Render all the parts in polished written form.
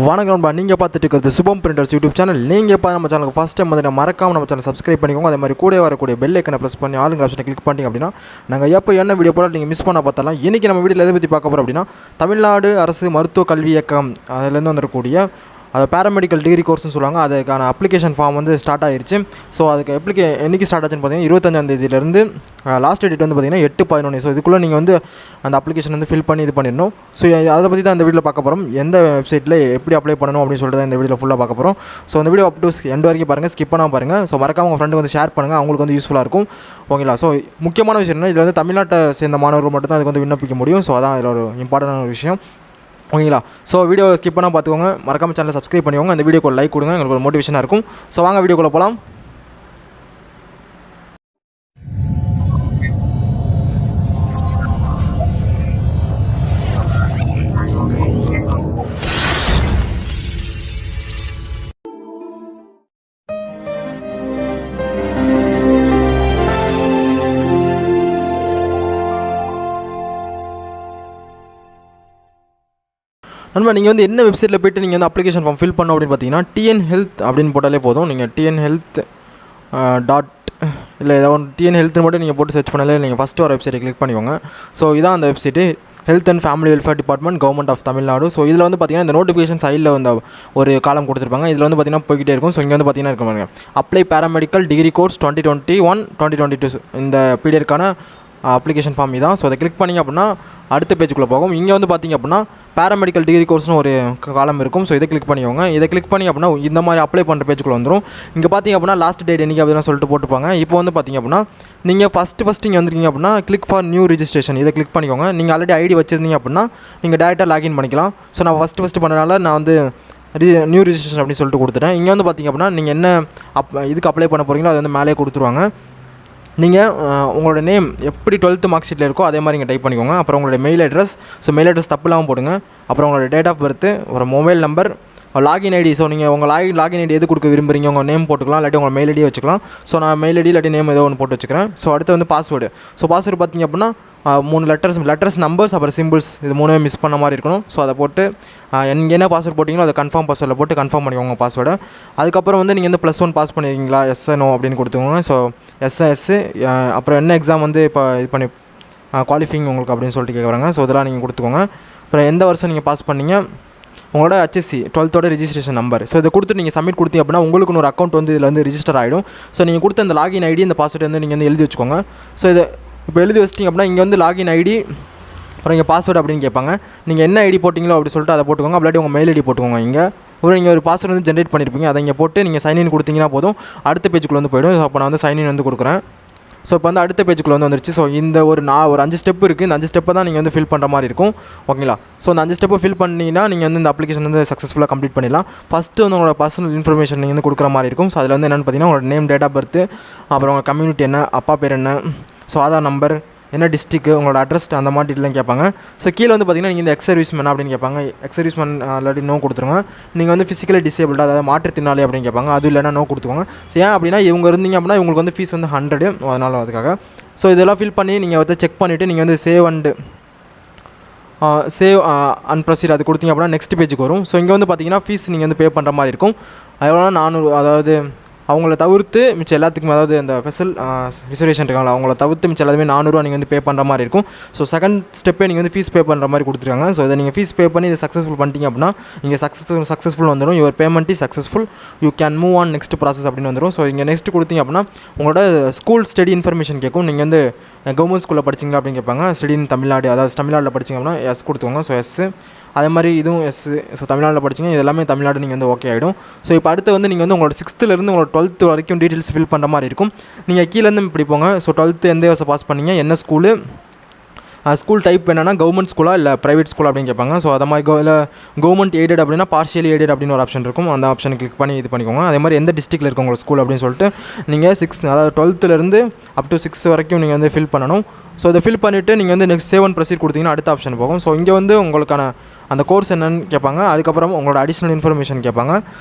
வணக்கம் நண்பா, நீங்கள் பார்த்துட்டு இருக்கிறது சுபம் பிரிண்டர்ஸ் யூடியூப் சேனல். நீங்கள் இப்போ நம்ம சேனலுக்கு ஃபஸ்ட் டைம் வந்து மறக்காமல் நம்ம சேனல் சப்ஸ்கிரைப் பண்ணிக்கோங்க. அதே மாதிரி கூட வரக்கூடிய பெல் ஐக்கனை ப்ரெஸ் பண்ணி ஆளுங்க ஆப்ஷனை கிளிக் பண்ணிங்க அப்படின்னா நாங்கள் எப்போ என்ன வீடியோ போல நீங்கள் மிஸ் பண்ண பார்த்தலாம். இன்றைக்கி நம்ம வீடியோவில் எதை பற்றி பார்க்க போகிறோம் அப்படின்னா, தமிழ்நாடு அரசு மருத்துவ கல்வி இயக்கம் அதிலேருந்து வந்துடக்கூடிய அது பேராமெடிக்கல் டிகிரி கோர்ஸ்னு சொல்லுவாங்க. அதுக்கான அப்ளிகேஷன் ஃபார்ம் வந்து ஸ்டார்ட் ஆகிருச்சு. ஸோ அதுக்கு என்றைக்கு ஸ்டார்ட் ஆச்சுன்னு பார்த்தீங்கன்னா 25ஆம் லாஸ்ட் டேட் வந்து பார்த்தீங்கன்னா 8/11. ஸோ இதுக்குள்ளே நீங்கள் வந்து அந்த அப்ளிகேஷன் வந்து ஃபில் பண்ணி இது பண்ணிடணும். ஸோ அதை பற்றி தான் இந்த வீடியோவில் பார்க்க போகிறோம். எந்த வெப்சைட்டில் எப்படி அப்ளை பண்ணணும் அப்படின்னு சொல்லிட்டு தான் இந்த வீடியோவில் ஃபுல்லாக பார்க்க போகிறோம். ஸோ அந்த வீடியோ அப் டு எண்ட் வரைக்கும் பாருங்கள், ஸ்கிப் பண்ணாமல் பாருங்கள். ஸோ மறக்காம உங்கள் ஃப்ரெண்டு வந்து ஷேர் பண்ணுங்கள், அவங்களுக்கு வந்து யூஸ்ஃபுல்லாக இருக்கும். ஓகேங்களா? ஸோ முக்கியமான விஷயம் என்ன, இதில் வந்து தமிழ்நாட்டை சேர்ந்த மாணவர்கள் மட்டும் தான் அதுக்கு வந்து விண்ணப்பிக்க முடியும். ஸோ அதான் இதில் ஒரு இம்பார்ட்டன்டான ஒரு விஷயம். ஓகேங்களா? ஸோ வீடியோ ஸ்கிப் பண்ணால் பார்த்துக்கோங்க, மறக்காம சேனலை சப்ஸ்கிரைப் பண்ணிக்கோங்க, அந்த வீடியோக்கு ஒரு லைக் கொடுங்க, எங்களுக்கு ஒரு மோட்டிவேஷனாக இருக்கும். ஸோ வாங்க வீடியோக்குள்ளே போகலாம். நண்பா, நீங்கள் வந்து என்ன வெப்சைட்டில் போய்ட்டு நீங்கள் வந்து அப்ளிகேஷன் ஃபார்ம் ஃபில் பண்ணணும் அப்படின்னு பார்த்தீங்கன்னா, tnhealth அப்படின்னு போட்டாலே போதும். நீங்கள் tnhealth இல்லை ஏதாவது ஒன்று tnhealth மட்டும் நீங்கள் போட்டு சர்ச் பண்ணாலே நீங்கள் ஃபஸ்ட்டு ஒரு வெப்சைட்டை கிளிக் பண்ணிக்கோங்க. ஸோ இதான் அந்த website, health and family welfare department, government of Tamil Nadu. So இதில் வந்து பார்த்தீங்கன்னா இந்த நோட்டிஃபிகேஷன் சைடில் வந்து ஒரு காலம் கொடுத்துருப்பாங்க. இதில் வந்து பார்த்தீங்கன்னா போய்கிட்டே இருக்கும். ஸோ இங்கே வந்து பார்த்தீங்கன்னா இருக்க அப்ளை பேராமெடிக்கல் டிகிரி கோர்ஸ் 2021-2022 இந்த பீரியடுக்கான அப்ளிகேஷன் ஃபார்ம் இதான். ஸோ அதை கிளிக் பண்ணிங்க அப்படின்னா அடுத்த பேஜுக்குள்ளே போகும். இங்கே வந்து பார்த்திங்க அப்படின்னா பேராமெடிக்கல் டிகிரி கோர்ஸ்னு ஒரு காலம் இருக்கும். ஸோ இதை கிளிக் பண்ணிக்கோங்க. இதை கிளிக் பண்ணி அப்படின்னா இந்த மாதிரி அப்ளை பண்ணுற பேஜுக்குள்ளே வந்துடும். இங்கே பார்த்திங்க அப்படின்னா லாஸ்ட் டேட் என்றைக்கு அப்படின்னா சொல்லிட்டு போட்டுப்பாங்க. இப்போ வந்து பார்த்திங்க அப்படின்னா நீங்கள் ஃபஸ்ட்டு இங்கே வந்துருக்கீங்க அப்படின்னா கிளிக் ஃபார் நியூ ரிஜிஸ்ட்ரேஷன் இதை கிளிக் பண்ணிக்கோங்க. நீங்கள் ஆல்ரெடி ஐடி வச்சுருந்தீங்க அப்படின்னா நீங்கள் டேரெக்டாக லாகின் பண்ணிக்கலாம். ஸோ நான் ஃபஸ்ட்டு பண்ணனால நான் வந்து நியூ ரிஜிஸ்ட்ரேஷன் அப்படின்னு சொல்லிட்டு கொடுத்துட்டேன். இங்கே வந்து பார்த்திங்க அப்படின்னா நீங்கள் என்ன இதுக்கு அப்ளை பண்ண போகிறீங்களோ அது வந்து மேலே கொடுத்துருவாங்க. நீங்கள் உங்களோட நேம் எப்படி 12th மார்க் ஷீட்டில் இருக்கோ அதே மாதிரி இங்கே டைப் பண்ணிக்கோங்க. அப்புறம் உங்களோட mail address, so mail address தப்பு இல்லாமல் போடுங்க. அப்புறம் உங்களோட டேட் ஆஃப் பர்த்து, ஒரு mobile number, login ID. So நீங்கள் உங்கள் லாகின் ஐடி எது கொடுக்க விரும்புகிறீங்க, உங்கள் நேம் போட்டுக்கலாம், இல்லாட்டி உங்கள் மெயில் ஐடியை வச்சுக்கலாம். ஸோ நான் மெயில் ஐடி இல்லாட்டி நேம் ஏதோ ஒன்று போட்டு வச்சுக்கிறேன். ஸோ அடுத்து வந்து பாஸ்வேர்டு. ஸோ பாஸ்வேர்டு பார்த்திங்க அப்படின்னா 3 லெட்டர்ஸ் நம்பர்ஸ் அப்புறம் சிம்பிள்ஸ், இது 3 மிஸ் பண்ண மாதிரி இருக்கணும். ஸோ அதை போட்டு என்ன பாஸ்வேர்டு போட்டிங்களோ அதை கன்ஃபார்ம் பாஸ்வேர்டில் போட்டு கன்ஃபார்ம் பண்ணிக்கோங்க பாஸ்வேர்டை. அதுக்கப்புறம் வந்து நீங்கள் வந்து +1 பாஸ் பண்ணியிருக்கீங்களா, எஸ்என்ஓ அப்படின்னு கொடுத்துக்கோங்க. ஸோ எஸ்எஸ் அப்புறம் என்ன எக்ஸாம் வந்து இப்போ இது பண்ணி குவாலிஃபைங் உங்களுக்கு அப்படின்னு சொல்லிட்டு கேட்குறாங்க. ஸோ இதெல்லாம் நீங்கள் கொடுத்துக்கோங்க. அப்புறம் எந்த வருஷம் நீங்கள் பாஸ் பண்ணீங்க, உங்களோட HSC 12th registration number. So இதை கொடுத்து நீங்கள் சப்மிட் கொடுத்தீங்க அப்படின்னா உங்களுக்கு ஒரு அக்கௌண்ட் வந்து இதில் வந்து ரிஜிஸ்டர் ஆகிடும். ஸோ நீங்கள் கொடுத்த அந்த லாகின் ஐடி இந்த பாஸ்வேர்டு வந்து நீங்கள் வந்து எழுதி வச்சுக்கோங்க. ஸோ இதை இப்போ எழுதி வச்சிட்டிங்க அப்படின்னா இங்கே வந்து லாகின் ஐடி அப்புறம் இங்கே பாஸ்வேர்டு அப்படின்னு கேட்பாங்க. நீங்கள் என்ன ஐடி போட்டிங்களோ அப்படி சொல்லிட்டு அதை போட்டுக்கோங்க. அப்படி உங்கள் மெயில் ஐடி போட்டுக்கோங்க. இங்கே நீங்கள் ஒரு பாஸ்வேர்டு வந்து ஜென்ரேட் பண்ணியிருப்பீங்க, அதை இங்கே போட்டு நீங்கள் சைன்இன் கொடுத்தீங்கன்னா போதும், அடுத்த பேஜுக்குள்ளே வந்து போய்டும். ஸோ அப்போ நான் வந்து சைன்இன் வந்து கொடுக்குறேன். ஸோ இப்போ வந்து அடுத்த பேஜுக்குள்ளே வந்து வந்துருச்சு. ஸோ இந்த ஒரு 5 ஸ்டெப் இருக்குது. இந்த 5 ஸ்டெப்பை தான் நீங்கள் வந்து ஃபில் பண்ணுற மாதிரி இருக்கும். ஓகேங்களா? ஸோ அந்த 5 ஸ்டெப்பை ஃபில் பண்ணிங்கன்னா நீங்கள் வந்து இந்த அப்ளிகேஷன் வந்து சக்ஸஸ்ஃபுல்லாக கம்ப்ளீட் பண்ணிடலாம். ஃபஸ்ட்டு வந்து உங்களோட பர்சனல் இன்ஃபர்மேஷன் நீங்கள் வந்து கொடுக்குற மாதிரி இருக்கும். ஸோ அதில் வந்து என்னென்னு பார்த்தீங்கன்னா உங்களோட நேம், டேட் ஆஃப் பர்த், அப்புறம் உங்கள் கம்யூனிட்டி என்ன, அப்பா பேர் என்ன, ஸோ ஆதார் நம்பர், என்ன டிஸ்ட்ரிக்ட், உங்களோட அட்ரஸ், அந்த மாதிரி டீட்டெயிலாம் கேட்பாங்க. ஸோ கீழே வந்து பார்த்திங்கன்னா நீங்கள் இந்த எக்ஸர்வீஸ்மேன் அப்படின்னு கேட்பாங்க. எக்ஸர்வீஸ்மேன் ஆல்ரெடி நோ கொடுத்துருங்க. நீங்கள் வந்து ஃபிசிக்கலி டிசேபிள்டாக, அதாவது மாற்றுத்திறனாளி அப்படின்னு கேட்பாங்க. அது இல்லைனா நோ கொடுத்துக்கோங்க. ஸோ ஏன் அப்படின்னா இவங்க இருந்தீங்க அப்படின்னா உங்களுக்கு வந்து ஃபீஸ் வந்து 100, அதனால் அதுக்காக. ஸோ இதெல்லாம் ஃபில் பண்ணி நீங்கள் வந்து செக் பண்ணிவிட்டு நீங்கள் வந்து சேவ் அண்ட் ப்ரொசீட் அது கொடுத்தீங்க அப்படின்னா நெக்ஸ்ட் பேஜுக்கு வரும். ஸோ இங்கே வந்து பார்த்திங்கன்னா ஃபீஸ் நீங்கள் வந்து பே பண்ணுற மாதிரி இருக்கும். எவ்வளோ 400, அதாவது அவங்கள தவிர்த்து மிச்சம் எல்லாத்துக்குமே, அதாவது அந்த ரிசர்வேஷன் இருக்காங்களா அவங்கள தவிர்த்து மிச்சம் எல்லாத்துமே 400 நீங்கள் வந்து பே பண்ணுற மாதிரி இருக்கும். ஸோ செகண்ட் ஸ்டெப்பே நீங்கள் வந்து ஃபீஸ் பே பண்ணுற மாதிரி கொடுத்துருக்காங்க. ஸோ இதை நீங்கள் ஃபீஸ் பே பண்ணி இதை சக்ஸஸ்ஃபுல் பண்ணிட்டீங்க அப்படின்னா இங்கே சக்ஸஸ்ஃபுல் வந்துடும். Your payment is successful, you can move on next process அப்படின்னு வந்துடும். ஸோ இங்கே நெக்ஸ்ட் கொடுத்தீங்க அப்படின்னா உங்களோட ஸ்கூல் ஸ்டடி இன்ஃபர்மேஷன் கேட்கும். நீங்கள் வந்து கவர்மெண்ட் ஸ்கூலில் படிச்சிங்களா அப்படின்னு கேட்பாங்க. ஸ்டடி இன் தமிழ்நாடு, அதாவது தமிழ்நாட்டில் படிச்சிங்க அப்படின்னா எஸ் கொடுத்துக்கோங்க. ஸோ எஸ், அதே மாதிரி இதுவும் எஸ். ஸோ தமிழ்நாட்டில் படிச்சிங்க, இது எல்லாமே தமிழ்நாடு நீங்கள் வந்து ஓகே ஆகிடும். ஸோ இப்போ அடுத்து வந்து நீங்கள் வந்து உங்களோட 6th உங்களோட 12th வரைக்கும் டீட்டெயில்ஸ் ஃபில் பண்ணுற மாதிரி இருக்கும். நீங்கள் கீழேருந்து இப்படி போங்க. ஸோ 12th எந்த வருஷம் பாஸ் பண்ணீங்க, என்ன ஸ்கூலு, ஸ்கூல் டைப் என்னன்னா கவர்மெண்ட் ஸ்கூலா இல்லை ப்ரைவேட் ஸ்கூல் அப்படின்னு கேட்பாங்க. ஸோ அதை மாதிரி இல்லை கவர்மெண்ட் எய்டட் அப்படின்னா பார்ஷியலி எய்டட் அப்படின்னு ஒரு ஆப்ஷன் இருக்கும். அந்த ஆப்ஷனை கிளிக் பண்ணி இது பண்ணிக்கோங்க. அதே மாதிரி எந்த டிஸ்ட்ரிக்ட்டில் இருக்கும் உங்கள் ஸ்கூல் அப்படின்னு சொல்லிட்டு நீங்கள் 6, அதாவது 12th அப் டு 6 வரைக்கும் நீங்கள் வந்து ஃபில் பண்ணணும். ஸோ இதை ஃபில் பண்ணிவிட்டு நீங்கள் வந்து நெக்ஸ்ட் சேவ் அண்ட் ப்ரொசீட் கொடுத்தீங்கன்னா அடுத்த ஆப்ஷன் போகும். ஸோ இங்கே வந்து உங்களுக்கான அந்த கோர்ஸ் என்னன்னு கேட்பாங்க. அதுக்கப்புறம் உங்களோட அடிஷ்னல் இன்ஃபர்மேஷன் கேட்பாங்க.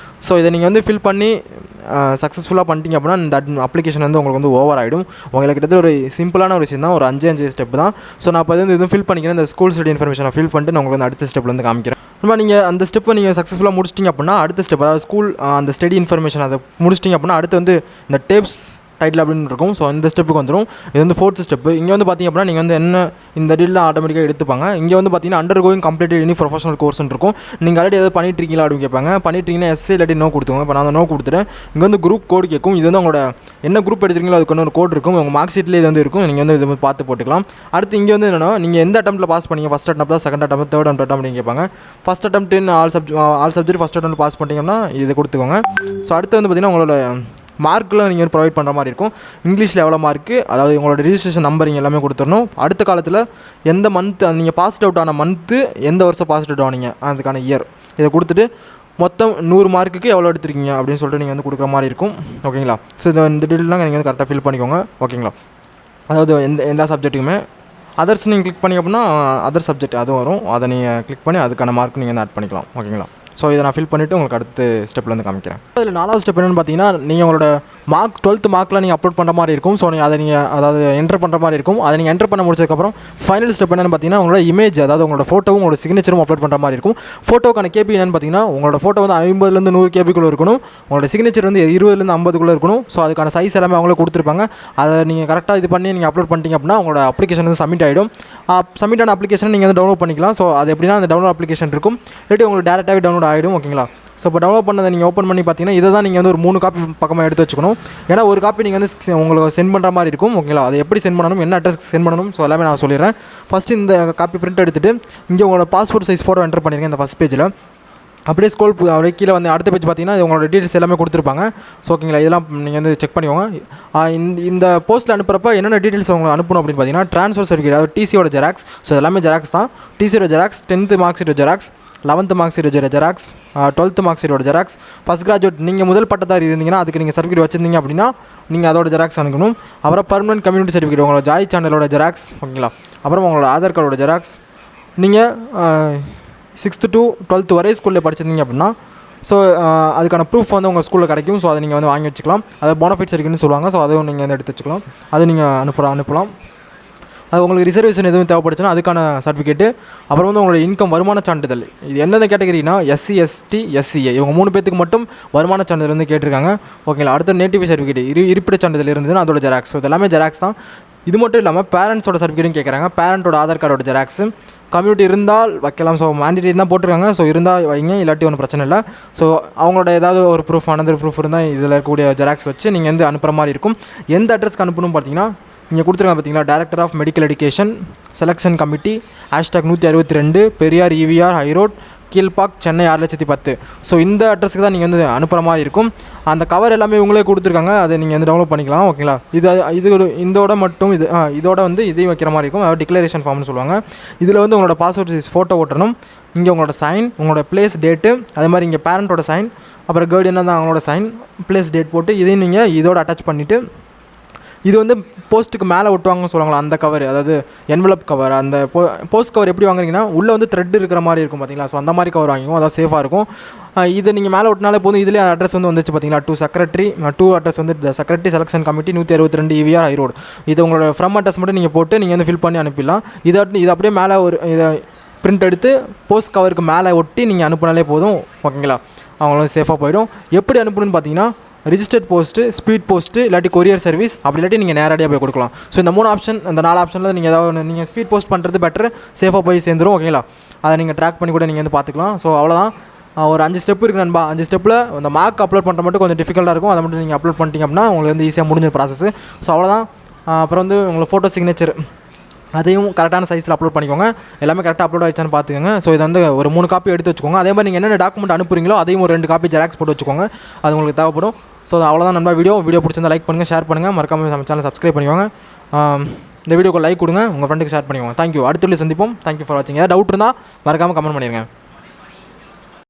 ஸோ இதை நீங்கள் வந்து ஃபில் பண்ணி சக்ஸஸ்ஃபுல்லாக பண்ணிட்டீங்க அப்படின்னா இந்த அப்ளிகேஷன் வந்து உங்களுக்கு வந்து ஓவர் ஆகிடும். உங்களுக்கு கிட்டத்தட்ட ஒரு சிம்பிளான ஒரு விஷயம் தான், ஒரு 5 ஸ்டெப் தான். ஸோ நான் இப்போ வந்து இதுவும் ஃபில் பண்ணிக்கிறேன். இந்த ஸ்கூல் ஸ்டடி இன்ஃபர்மேஷனை ஃபில் பண்ணிட்டு நான் உங்களுக்கு வந்து அடுத்த ஸ்டெப்பில் வந்து காமிக்கிறேன். நம்ம நீங்கள் அந்த ஸ்டெப்பை நீங்கள் சக்ஸஸ்ஃபுல்லாக முடிச்சிட்டிங்க அப்படின்னா அடுத்த ஸ்டெப், அதாவது ஸ்கூல் அந்த ஸ்டடி இன்ஃபர்மேஷன் அதை முடிச்சிட்டிங்க அப்படின்னா அடுத்து வந்து இந்த டேப்ஸ் டைட்டில் அப்படின்னு இருக்கும். ஸோ இந்த ஸ்டெப்புக்கு வந்துடும். இது வந்து 4th ஸ்டெப்பு. இங்கே வந்து பார்த்திங்க அப்படின்னா நீங்கள் வந்து என்ன இந்த டீலில் ஆட்டோமேட்டிக்காக எடுத்துப்பாங்க. இங்கே வந்து பார்த்தீங்கன்னா under going completed any professional கோர்ஸ்னு இருக்கும். நீங்கள் ஆல்ரெடி எதாவது பண்ணிட்டுருக்கீங்களா அப்படின்னு கேட்பாங்க. பண்ணிட்டீங்கன்னா எஸ்ஏ இல்லாட்டி நோ கொடுத்துக்கோங்க. இப்போ நான் நோ கொடுத்துட்டேன். இங்கே வந்து குரூப் கோடு கேட்கும். இது வந்து உங்களோட என்ன குரூப் எடுத்துருக்கீங்களோ அதுக்கு ஒரு கோட் இருக்கும். உங்கள் மார்க் ஷீட்லேயே இது வந்து இருக்கும். நீங்கள் வந்து இது பார்த்து போட்டுக்கலாம். அடுத்து இங்கே வந்து என்னென்னா நீங்கள் எந்த அட்டம்ப்ட்டில் பாஸ் பண்ணீங்க, first attempt, second attempt, third attempt அப்படின்னு கேட்பாங்க. First attempt in all subject first attempt pass பண்ணிட்டீங்கன்னா இதை கொடுத்துக்கோங்க. ஸோ அடுத்து வந்து பார்த்திங்கன்னா உங்களோட மார்க்கில் நீங்கள் ப்ரொவைட் பண்ணுற மாதிரி இருக்கும். இங்கிலீஷில் எவ்வளோ மார்க்கு, அதாவது உங்களோட ரிஜிஸ்ட்ரேஷன் நம்பரிங் எல்லாமே கொடுத்துடணும். அடுத்த காலத்தில் எந்த மந்த் நீங்கள் பாஸ் அவுட் ஆன மந்த்து, எந்த வருஷம் பாஸ் அவுட் ஆனீங்க அதுக்கான இயர், இதை கொடுத்துட்டு மொத்தம் 100 மார்க்குக்கு எவ்வளோ எடுத்துருக்கீங்க அப்படின்னு சொல்லிட்டு நீங்கள் வந்து கொடுக்குற மாதிரி இருக்கும். ஓகேங்களா? ஸோ இந்த டீட்டெயிலாம் நீங்கள் வந்து கரெக்டாக ஃபில் பண்ணிக்கோங்க. ஓகேங்களா? அதாவது எந்த சப்ஜெக்ட்டுக்குமே அதர்ஸ் நீங்கள் கிளிக் பண்ணி அப்படின்னா அதர் சப்ஜெக்ட் அதுவும் வரும். அதை நீங்கள் கிளிக் பண்ணி அதுக்கான மார்க் நீங்கள் வந்து ஆட் பண்ணிக்கலாம். ஓகேங்களா? ஸோ இதை நான் ஃபில் பண்ணிவிட்டு உங்களுக்கு அடுத்த ஸ்டெப்பில் வந்து காமிக்கிறேன். அதில் 4வது ஸ்டெப் என்னென்னு பார்த்தீங்கன்னா நீங்கள் உங்களோட மார்க் 12th மார்க்கில் நீங்கள் அப்லோட் பண்ணுற மாதிரி இருக்கும். ஸோ அதை நீங்கள் அதாவது என்டர் பண்ணுற மாதிரி இருக்கும். அதை நீங்கள் என்டர் பண்ண முடிச்சதுக்கப்புறம் ஃபைனல் ஸ்டெப் என்னென்னு பார்த்தீங்கன்னா உங்களோட இமேஜ், அதாவது உங்களோட ஃபோட்டோவும் உங்களோட சிக்னேச்சரும் அப்லோட் பண்ணுற மாதிரி இருக்கும். ஃபோட்டோக்கான கேபி என்னென்னு பார்த்தீங்கன்னா உங்களோட ஃபோட்டோ வந்து 50 100 கேபிக்குள்ளே இருக்கணும். உங்களோட சிக்னேச்சர் வந்து 20 50 இருக்கணும். ஸோ அதுக்கான சைஸ் எல்லாமே அவங்களே கொடுத்துருப்பாங்க. அதை நீங்கள் கரெக்டாக இது பண்ணி நீங்கள் அப்லோட் பண்ணிட்டீங்க அப்படின்னா உங்களோட அப்ளிகேஷன் வந்து சப்மிட் ஆகிடும். சப்மிட் ஆன அப்ளிகேஷன் நீங்கள் வந்து டவுன்லோட் பண்ணிக்கலாம். ஸோ அது எப்படின்னா அந்த டவுன்லோட் அப்ளிகேஷன் இருக்கும், இல்லாட்டி உங்களுக்கு டேரெக்டாகவே டவுன்லோட் ஆகிடும். ஓகேங்களா? ஸோ இப்போ டவுன்லோட் பண்ணதை நீங்கள் ஓப்பன் பண்ணி பார்த்தீங்கன்னா இதை தான் நீங்கள் வந்து ஒரு 3 காப்பி பக்கமாக எடுத்து வச்சுக்கணும். ஏன்னா ஒரு காப்பி நீங்கள் வந்து உங்களுக்கு சென்ட் பண்ணுற மாதிரி இருக்கும். ஓகேங்களா? அதை எப்படி சென்ட் பண்ணணும், என்ன அட்ரஸ்க்கு சென்ட் பண்ணணும், ஸோ எல்லாமே நான் சொல்லிடுறேன். ஃபஸ்ட்டு இந்த காப்பி பிரிண்ட் எடுத்துகிட்டு இங்கே உங்களோட பாஸ்போர்ட் சைஸ் ஃபோட்டோ என்டர் பண்ணியிருக்கேன் இந்த ஃபஸ்ட் பேஜில். அப்படியே ஸ்க்ரோல் அப்படியே கீழே வந்து அடுத்த பேஜ் பார்த்தீங்கன்னா உங்களோட டீட்டெயில்ஸ் எல்லாமே கொடுத்துருப்பாங்க. ஸோ ஓகேங்களா? இதெல்லாம் நீங்கள் வந்து செக் பண்ணிக்கோங்க. இந்த போஸ்ட்டில் அனுப்புகிறப்ப என்னென்ன டீட்டெயில்ஸ் உங்களுக்கு அனுப்பணும் அப்படின்னு பார்த்தீங்கன்னா ட்ரான்ஸ்ஃபர் சர்டிஃபிகேட், அதாவது டிசியோட ஜெராக்ஸ். ஸோ எல்லாமே ஜெராக்ஸ் தான். டிசியோட ஜெராக்ஸ், 10th மார்க் ஷீட்டோட ஜெராக்ஸ், 11th மார்க் ஷீட்டோட ஜெராக்ஸ், 12th மார்க் ஷீட்டோட ஜெராக்ஸ், ஃபஸ்ட் கிராஜுவேட் நீங்கள் முதல் பட்டதாரி இருந்தீங்கன்னா அதுக்கு நீங்கள் சர்டிஃபிகேட் வச்சிருந்தீங்க அப்படின்னா நீங்கள் அதோட ஜெராக்ஸ் அனுப்பணும். அப்புறம் பர்மனன்ட் கம்யூனிட்டி சர்டிஃபிகேட், உங்களோட ஜாய் சேனலோட ஜெராக்ஸ். ஓகேங்களா? அப்புறம் உங்களோட ஆதார் கார்டோட ஜெராக்ஸ். நீங்கள் 6th to 12th வரை ஸ்கூலில் படிச்சிருந்தீங்க அப்படின்னா ஸோ அதுக்கான ப்ரூஃப் வந்து உங்கள் ஸ்கூலில் கிடைக்கும். ஸோ அதை நீங்கள் வந்து வாங்கி வச்சுக்கலாம். அதை போனஃபைட் சர்டிஃபிகேட்னு சொல்லுவாங்க. ஸோ அதுவும் நீங்கள் வந்து எடுத்து வச்சுக்கலாம். அது நீங்கள் அனுப்பலாம். அது உங்களுக்கு ரிசர்வேஷன் எதுவும் தேவைப்படுச்சுன்னா அதுக்கான சர்டிஃபிகேட்டு. அப்புறம் வந்து உங்களோட இன்கம் வருமான சான்றிதழ். இது என்னென்ன கேட்டகரினா SC ST SCA இவங்க 3 பேத்துக்கு மட்டும் வருமான சான்றிதழ் வந்து கேட்டிருக்காங்க. ஓகேங்களா? அடுத்த நேட்டிவ் சர்டிஃபிகேட் இருப்பிட சான்றிதழ் இருந்ததுன்னா அதோட ஜெராக்ஸ். ஸோ இதெல்லாமே ஜெராக்ஸ் தான். இது மட்டும் இல்லாமல் பேரண்ட்ஸோட சர்டிஃபிகேட்டும் கேட்குறாங்க. பேரண்ட்டோட ஆதார் கார்டோட ஜெராக்ஸு. கம்யூனிட்டி இருந்தால் வைக்கலாம். ஸோ மேண்டிட்டரி தான் போட்டிருக்காங்க. ஸோ இருந்தால் வைங்க, இல்லாட்டி ஒன்றும் பிரச்சனை இல்லை. ஸோ அவங்களோட ஏதாவது ஒரு ப்ரூஃப், அனதர் ப்ரூஃப் இருந்தால் இதில் இருக்கக்கூடிய ஜெராக்ஸ் வச்சு நீங்கள் வந்து அனுப்புகிற மாதிரி இருக்கும். எந்த அட்ரஸ்க்கு அனுப்பணும் பார்த்தீங்கன்னா இங்கே கொடுத்துருக்காங்க பார்த்தீங்களா, director of medical education selection committee #162 Periyar EVR high road Kilpauk Chennai 6,10,000. So இந்த அட்ரஸுக்கு தான் நீங்கள் வந்து அனுப்புகிற மாதிரி இருக்கும். அந்த கவர் எல்லாமே இவங்களே கொடுத்துருக்காங்க. அதை நீங்கள் வந்து டவுன்லோட் பண்ணிக்கலாம். ஓகேங்களா? இதோட மட்டும் இதோட வந்து இதையும் வைக்கிற மாதிரி இருக்கும். அதாவது டிக்ளரேஷன் ஃபார்ம்னு சொல்லுவாங்க. இதில் வந்து உங்களோட பாஸ்போர்ட் சைஸ் ஃபோட்டோ ஓட்டணும். இங்கே உங்களோட சைன், உங்களோட பிளேஸ், டேட்டு, அதே மாதிரி இங்கே பேரண்ட்டோட சைன், அப்புறம் கைர்டியனாக தான் அவங்களோட சைன், பிளேஸ், டேட் போட்டு இதையும் நீங்கள் இதோட அட்டாச் பண்ணிவிட்டு இது வந்து போஸ்ட்டுக்கு மேலே ஒட்டுவாங்கன்னு சொல்லுவாங்களா அந்த கவர், அதாவது என்வலப் கவர். அந்த போஸ்ட் கவர் எப்படி வாங்குறீங்கன்னா உள்ளே வந்து த்ரெட் இருக்கிற மாதிரி இருக்கும் பார்த்தீங்களா. ஸோ அந்த மாதிரி கவர் வாங்கிக்கும். அதான் சேஃபாக இருக்கும். இது நீங்கள் மேலே ஒட்டினாலே போதும். இதிலே அட்ரஸ் வந்து வந்துச்சு பார்த்தீங்களா, டூ அட்ரஸ் வந்து செக்ரட்டரி செலெக்ஷன் கமிட்டி 162 EVR ஹைரோடு. இது உங்களோட ஃப்ரம் அட்ரஸ் மட்டும் நீங்கள் போட்டு நீங்கள் வந்து ஃபில் பண்ணி அனுப்பிடலாம். இது அப்படியே மேலே இதை பிரிண்ட் எடுத்து போஸ்ட் கவருக்கு மேலே ஒட்டி நீங்கள் அனுப்பினாலே போதும். ஓகேங்களா? அவங்களும் சேஃபாக போயிடும். எப்படி அனுப்பணும்னு பார்த்தீங்கன்னா ரிஜிஸ்டர்ட் போஸ்ட்டு, ஸ்பீட் போஸ்ட்டு, இல்லாட்டி கொரியர் சர்வீஸ், அப்படி இல்லாட்டி நீங்கள் நேரடியாக போய் கொடுக்கலாம். ஸோ இந்த 3 ஆப்ஷன், இந்த 4 ஆப்ஷனில் நீங்கள் ஏதாவது நீங்கள் ஸ்பீட் போஸ்ட் பண்ணுறது பெட்டர், சேஃபாக போய் சேர்ந்துடும். ஓகேங்களா? அதை நீங்கள் ட்ராக் பண்ணி கூட நீங்கள் வந்து பார்த்துக்கலாம். ஸோ அவ்வளோதான். ஒரு 5 ஸ்டெப் இருக்குது நண்பா. 5 ஸ்டெப்பில் அந்த மார்க் அப்லோட் பண்ணுற மட்டும் கொஞ்சம் டிஃபிகல்ட்டாக இருக்கும். அதை மட்டும் நீங்கள் அப்லோட் பண்ணிட்டீங்க அப்படின்னா உங்களுக்கு வந்து ஈஸியாக முடிஞ்ச ப்ராசஸ். ஸோ அவ்வளோதான். அப்புறம் வந்து உங்களை ஃபோட்டோ சிக்னேச்சர் அதையும் கரெக்டான சைஸில் அப்லோட் பண்ணிக்கோங்க. எல்லாமே கரெக்டாக அப்லோட் ஆகிடுச்சான்னு பார்த்துக்கோங்க. ஸோ இதை வந்து ஒரு 3 காப்பி எடுத்து வச்சுக்கோங்க. அதே மாதிரி நீங்கள் என்னென்ன டாக்குமெண்ட் அனுப்புறீங்களோ அதையும் ஒரு 2 காப்பி ஜெராக்ஸ் போட்டு வச்சுக்கோங்க. அது உங்களுக்கு தேவைப்படும். ஸோ அவ்வளோதான் நண்பா. வீடியோ பிடிச்சிருந்தா லைக் பண்ணுங்கள், ஷேர் பண்ணுங்கள், மறக்காம நம்ம சேனல் சப்ஸ்கிரைப் பண்ணிக்கோங்க. இந்த வீடியோக்கு லைக் கொடுங்க, உங்கள் ஃப்ரெண்டுக்கு ஷேர் பண்ணிக்கோங்க. தேங்க்யூ. அடுத்த வீடியோ சந்திப்போம். தேங்க்யூ ஃபார் வாட்சிங். ஏதாவது டவுட் இருந்தால் மறக்காமல் கமெண்ட் பண்ணிடுங்க.